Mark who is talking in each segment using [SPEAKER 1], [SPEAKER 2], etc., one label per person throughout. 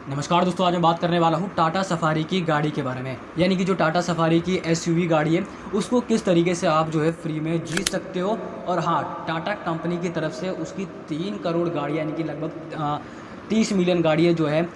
[SPEAKER 1] नमस्कार दोस्तों, आज मैं बात करने वाला हूँ टाटा सफारी की गाड़ी के बारे में। यानी कि जो टाटा सफारी की एसयूवी गाड़ी है, उसको किस तरीके से आप जो है फ्री में जीत सकते हो। और हाँ, टाटा कंपनी की तरफ से उसकी 3 करोड़ गाड़ी यानी कि लगभग 30 मिलियन गाड़ियाँ जो है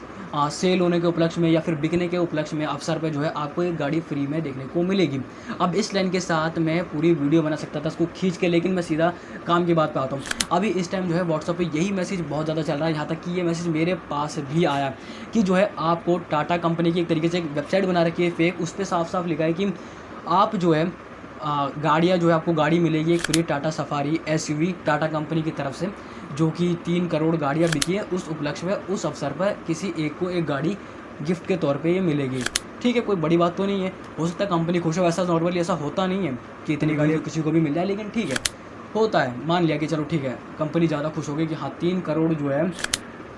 [SPEAKER 1] सेल होने के उपलक्ष्य में या फिर बिकने के उपलक्ष्य में अवसर पे जो है आपको एक गाड़ी फ्री में देखने को मिलेगी। अब इस लाइन के साथ मैं पूरी वीडियो बना सकता था उसको खींच के, लेकिन मैं सीधा काम की बात पे आता हूँ। अभी इस टाइम जो है व्हाट्सएप पे यही मैसेज बहुत ज़्यादा चल रहा है, यहाँ तक कि ये मैसेज मेरे पास भी आया कि जो है आपको टाटा कंपनी की एक तरीके से एक वेबसाइट बना रखी है फेक, उस पर साफ साफ लिखा है कि आप जो है गाड़ियाँ जो है आपको गाड़ी मिलेगी एक free Tata safari SUV Tata company की तरफ से, जो कि 3 करोड़ गाड़ियाँ बिकी है। उस उपलक्ष्य में उस अवसर पर किसी एक को एक गाड़ी गिफ्ट के तौर पे ये मिलेगी। ठीक है, कोई बड़ी बात तो नहीं है, हो सकता है कंपनी खुश हो। ऐसा नॉर्मली ऐसा होता नहीं है कि इतनी गाड़ी किसी को भी मिल जाए, लेकिन ठीक है, होता है। मान लिया कि चलो ठीक है, कंपनी ज़्यादा खुश हो गई कि हाँ 3 करोड़ जो है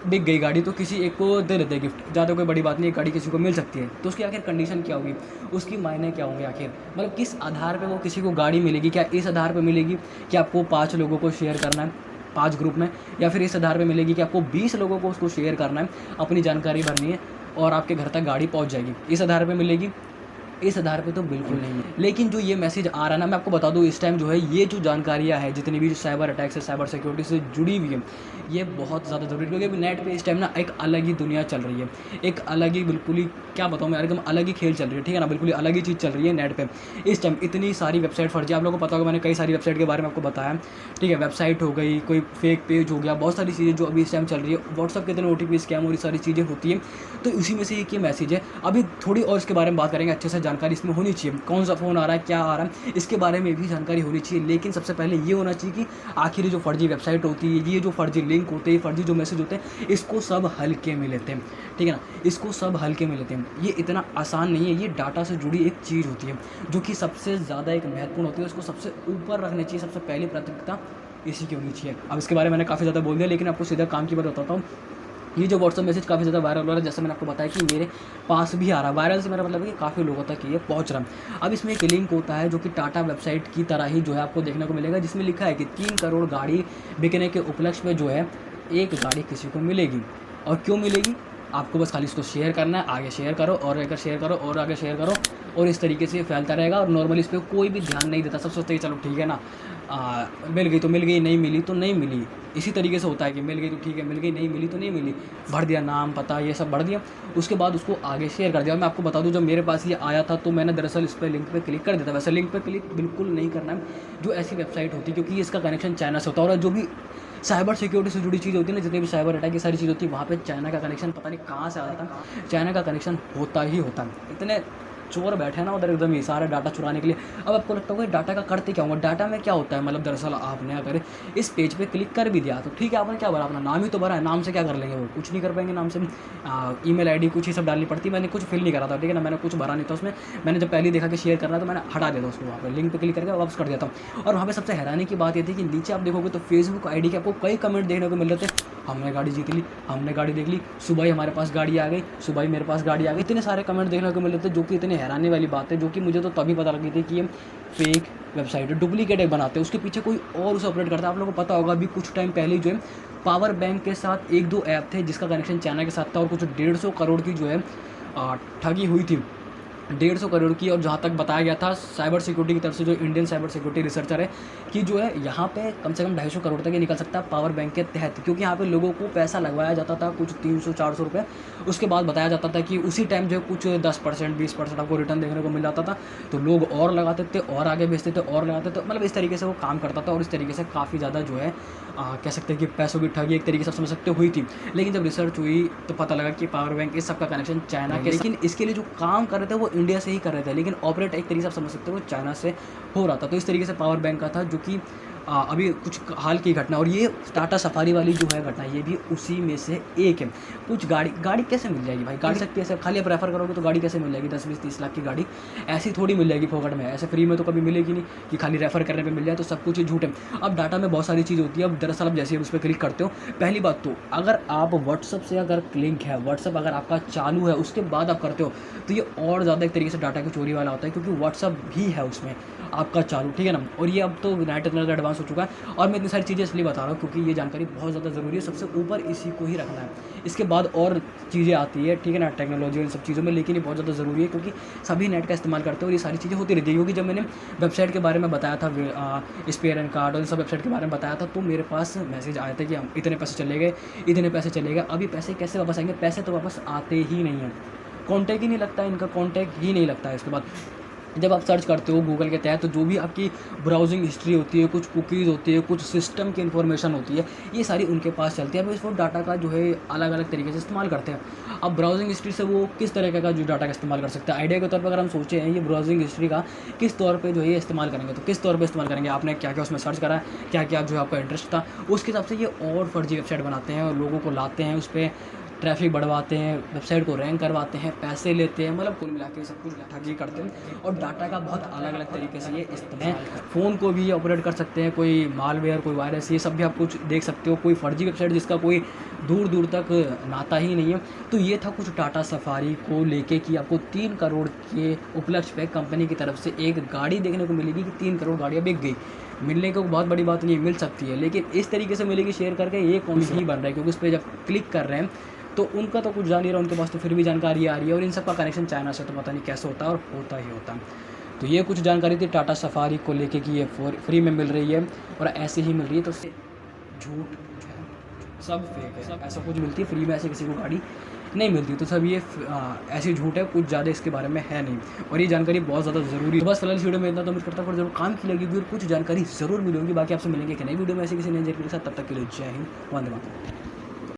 [SPEAKER 1] बिक गई गाड़ी, तो किसी एक को दे देते गिफ्ट, ज़्यादा कोई बड़ी बात नहीं है, गाड़ी किसी को मिल सकती है। तो उसकी आखिर कंडीशन क्या होगी, उसकी मायने क्या होंगे, आखिर मतलब किस आधार पे वो किसी को गाड़ी मिलेगी। क्या इस आधार पे मिलेगी कि आपको 5 लोगों को शेयर करना है 5 ग्रुप में, या फिर इस आधार पे मिलेगी कि आपको 20 लोगों को उसको शेयर करना है, अपनी जानकारी भरनी है और आपके घर तक गाड़ी पहुंच जाएगी, इस आधार पे मिलेगी। इस आधार पे तो बिल्कुल नहीं है। लेकिन जो ये मैसेज आ रहा है ना, मैं आपको बता दूँ, इस टाइम जो है ये जो जानकारियाँ है, जितनी भी जो साइबर अटैक से साइबर सिक्योरिटी से जुड़ी हुई है, ये बहुत ज़्यादा ज़रूरी है। क्योंकि नेट पे इस टाइम ना एक अलग ही दुनिया चल रही है, एक अलग ही बिल्कुल ही क्या बताऊँ मैं, एकदम अलग ही खेल चल रही है। ठीक है ना, बिल्कुल ही अलग ही चीज़ चल रही है नेट पे इस टाइम। इतनी सारी वेबसाइट फर्जी, आप लोगों को पता होगा, मैंने कई सारी वेबसाइट के बारे में आपको बताया। ठीक है, वेबसाइट हो गई, कोई फेक पेज हो गया, बहुत सारी चीज़ें जो अभी इस टाइम चल रही है। व्हाट्सअप के इतने OTP स्कैम और ये सारी चीज़ें होती हैं, तो उसी में से एक ये मैसेज है। अभी थोड़ी और इसके बारे में बात करेंगे, अच्छे से जानकारी इसमें होनी चाहिए, कौन सा फ़ोन आ रहा है, क्या आ रहा है, इसके बारे में भी जानकारी होनी चाहिए। लेकिन सबसे पहले ये होना चाहिए कि आखिर ये जो फर्जी वेबसाइट होती है, ये जो फर्जी लिंक होते हैं, फर्जी जो मैसेज होते हैं, इसको सब हल्के में लेते हैं। ठीक है ना, इसको सब हल्के में लेते हैं। ये इतना आसान नहीं है, ये डाटा से जुड़ी एक चीज़ होती है जो कि सबसे ज़्यादा एक महत्वपूर्ण होती है, उसको सबसे ऊपर रखनी चाहिए, सबसे पहली प्राथमिकता इसी की होनी चाहिए। अब इसके बारे में मैंने काफ़ी ज़्यादा बोल दिया, लेकिन आपको सीधा काम की बात बताता हूँ। ये जो व्हाट्सअप मैसेज काफ़ी ज़्यादा वायरल हो रहा है, जैसे मैंने आपको बताया कि मेरे पास भी आ रहा है। वायरल से मेरा मतलब है कि काफ़ी लोगों तक ये पहुंच रहा है। अब इसमें एक लिंक होता है जो कि टाटा वेबसाइट की तरह ही जो है आपको देखने को मिलेगा, जिसमें लिखा है कि 3 करोड़ गाड़ी बिकने के उपलक्ष्य में जो है एक गाड़ी किसी को मिलेगी। और क्यों मिलेगी, आपको बस खाली इसको शेयर करना है, आगे शेयर करो और अगर शेयर करो और आगे शेयर करो, और इस तरीके से फैलता रहेगा। और नॉर्मली इस पर कोई भी ध्यान नहीं देता, सब सोचते हैं चलो ठीक है ना, मिल गई तो मिल गई, नहीं मिली तो नहीं मिली। इसी तरीके से होता है कि मिल गई तो ठीक है, मिल गई, नहीं मिली तो नहीं मिली, भर दिया नाम पता ये सब भर दिया, उसके बाद उसको आगे शेयर कर दिया। और मैं आपको बता दूं, जब मेरे पास ये आया था तो मैंने दरअसल इस पर लिंक पे क्लिक कर दिया था। वैसे लिंक पे क्लिक बिल्कुल नहीं करना है जो ऐसी वेबसाइट होती है, क्योंकि इसका कनेक्शन चाइना से होता है। और जो भी साइबर सिक्योरिटी से जुड़ी चीज़ होती है ना, जितनी भी साइबर अटैक की सारी चीज़ होती है, वहाँ पे चाइना का कनेक्शन पता नहीं कहाँ से आता है, चाइना का कनेक्शन होता ही होता है। इतने चोर बैठे हैं ना उधर एकदम ही सारा डाटा चुराने के लिए। अब आपको लगता होगा डाटा का करते क्या होगा, डाटा में क्या होता है, मतलब दरअसल आपने अगर इस पेज पे क्लिक कर भी दिया तो ठीक है, आपने क्या भरा, अपना नाम ही तो भरा है, नाम से क्या कर लेंगे, वो कुछ नहीं कर पाएंगे। नाम से ईमेल आईडी कुछ ही सब डालनी पड़ती है। मैंने कुछ फिल नहीं करा था, ठीक है ना, मैंने कुछ भरा नहीं था उसमें। मैंने जब पहले देखा कि शेयर करना, तो मैंने हटा दिया था उसको, वहाँ पर लिंक पर क्लिक करके वापस कर दिया था। और वहाँ पर सबसे हैरानी की बात ये थी कि नीचे आप देखोगे तो फेसबुक ID के आपको कई कमेंट देखने को मिल रहे थे, हमने गाड़ी जीत ली, हमने गाड़ी देख ली, सुबह ही हमारे पास गाड़ी आ गई, सुबह ही मेरे पास गाड़ी आ गई। इतने सारे कमेंट देखने को मिल रहे थे, जो कि इतनी हैरानी वाली बात है, जो कि मुझे तो तभी पता लगी थी कि ये फेक वेबसाइट है, डुप्लीकेट एक बनाते हैं, उसके पीछे कोई और उसे ऑपरेट करता है। आप लोगों को पता होगा अभी कुछ टाइम पहले जो है पावर बैंक के साथ 1-2 ऐप थे जिसका कनेक्शन चाइना के साथ था, और कुछ 150 करोड़ की जो है ठगी हुई थी, 150 करोड़ की। और जहाँ तक बताया गया था साइबर सिक्योरिटी की तरफ से, जो इंडियन साइबर सिक्योरिटी रिसर्चर है, कि जो है यहाँ पे कम से कम 250 करोड़ तक ये निकल सकता है पावर बैंक के तहत, क्योंकि यहाँ पे लोगों को पैसा लगवाया जाता था कुछ 300-400 रुपये। उसके बाद बताया जाता था कि उसी टाइम जो है कुछ 10% 20% आपको रिटर्न देखने को मिल जाता था, तो लोग और लगाते थे और आगे भेजते थे और लगाते थे। मतलब इस तरीके से वो काम करता था, और इस तरीके से काफ़ी ज़्यादा जो है कह सकते हैं कि पैसों की ठगी एक तरीके से समझ सकते हुई थी। लेकिन जब रिसर्च हुई तो पता लगा कि पावर बैंक इस सब का कनेक्शन चाइना के, लेकिन इसके लिए जो काम कर रहे थे वो इंडिया से ही कर रहे थे, लेकिन ऑपरेट एक तरीके से आप समझ सकते हो वो चाइना से हो रहा था। तो इस तरीके से पावर बैंक का था, जो कि अभी कुछ हाल की घटना। और ये टाटा सफारी वाली जो है घटना, ये भी उसी में से एक है। कुछ गाड़ी कैसे मिल जाएगी भाई, गाड़ी सकती है ऐसे खाली आप रेफर करोगे तो गाड़ी कैसे मिल जाएगी, 10-20-30 लाख की गाड़ी ऐसी थोड़ी मिल जाएगी फोकट में, ऐसे फ्री में तो कभी मिलेगी नहीं कि खाली रेफर करने पे मिल जाए, तो सब कुछ झूठ है। अब डाटा में बहुत सारी चीज़ होती है। अब दरअसल आप जैसे उस पर क्लिक करते हो, पहली बात तो अगर आप व्हाट्सअप से अगर लिंक है, व्हाट्सअप अगर आपका चालू है, उसके बाद आप करते हो, तो ये और ज़्यादा एक तरीके से डाटा की चोरी वाला होता है, क्योंकि व्हाट्सअप भी है उसमें आपका चालू, ठीक है ना। और ये अब तो यूनाइटेड एडवांस हो चुका है। और मैं इतनी सारी चीज़ें इसलिए बता रहा हूँ क्योंकि ये जानकारी बहुत ज़्यादा ज़रूरी है, सबसे ऊपर इसी को ही रखना है। इसके बाद और चीज़ें आती है, ठीक है ना, टेक्नोलॉजी और इन सब चीज़ों में, लेकिन ये बहुत ज़्यादा ज़रूरी है क्योंकि सभी नेट का इस्तेमाल करते हैं और ये सारी चीज़ें होती रहती है। क्योंकि जब मैंने वेबसाइट के बारे में बताया था, स्पेयर एंड कार्ड और इन सब वेबसाइट के बारे में बताया था, तो मेरे पास मैसेज आए थे कि हम इतने पैसे चले गए, इतने पैसे चले गए। अभी पैसे कैसे वापस आएंगे? पैसे तो वापस आते ही नहीं हैं, कॉन्टैक्ट ही नहीं लगता है, इनका कॉन्टैक्ट ही नहीं लगता है। इसके बाद जब आप सर्च करते हो गूगल के तहत, तो जो भी आपकी ब्राउजिंग हिस्ट्री होती है, कुछ कुकीज़ होती है, कुछ सिस्टम की इन्फॉर्मेशन होती है, ये सारी उनके पास चलती है। अब इस वो डाटा का जो है अलग अलग तरीके से इस्तेमाल करते हैं। अब ब्राउजिंग हिस्ट्री से वो किस तरह का जो डाटा का इस्तेमाल कर सकते हैं, आइडिया के तौर पर अगर हम सोचें ये ब्राउजिंग हिस्ट्री का किस तौर पर जो है इस्तेमाल करेंगे, तो किस तौर पर इस्तेमाल करेंगे, आपने क्या क्या उसमें सर्च करा है, क्या क्या जो आपका इंटरेस्ट था, उसके हिसाब से ये और फर्जी वेबसाइट बनाते हैं और लोगों को लाते हैं, उस पर ट्रैफिक बढ़वाते हैं, वेबसाइट को रैंक करवाते हैं, पैसे लेते हैं, मतलब कुल मिला के सब कुछ ठगी करते हैं। और डाटा का बहुत अलग अलग तरीके से ये इस्तेमाल, फ़ोन को भी ऑपरेट कर सकते हैं, कोई मालवेयर, कोई वायरस, ये सब भी आप कुछ देख सकते हो, कोई फर्जी वेबसाइट जिसका कोई दूर दूर तक नाता ही नहीं है। तो ये था कुछ टाटा सफारी को लेके कि आपको 3 करोड़ के उपलक्ष्य पे कंपनी की तरफ से एक गाड़ी देखने को मिलेगी कि 3 करोड़ गाड़ियाँ बिक गई। मिलने को बहुत बड़ी बात नहीं, मिल सकती है, लेकिन इस तरीके से मिलेगी शेयर करके ये कौन सी ही बन रहा है, क्योंकि उस पर जब क्लिक कर रहे हैं तो उनका तो कुछ जान नहीं रहा, उनके पास तो फिर भी जानकारी आ रही है। और इन सब का कनेक्शन चाइना से तो पता नहीं कैसे होता है, और होता ही होता है। तो ये कुछ जानकारी थी टाटा सफारी को लेके कि ये फ्री में मिल रही है और ऐसे ही मिल रही है, तो उससे झूठ सब फेक है, सब ऐसा कुछ मिलती है फ्री में, ऐसे किसी को गाड़ी नहीं मिलती। तो सब ये ऐसी झूठ है, कुछ ज़्यादा इसके बारे में है नहीं, और ये जानकारी बहुत ज़्यादा ज़रूरी है। तो बस फिलहाल इस वीडियो में इतना, तो उम्मीद करता हूँ जरूर काम की लगेगी और कुछ जानकारी ज़रूर मिलेगी। बाकी आपसे मिलेंगे कि नई वीडियो में ऐसे किसी नई जानकारी के साथ, तब तक के लिए जय हिंद, वंदे मातरम।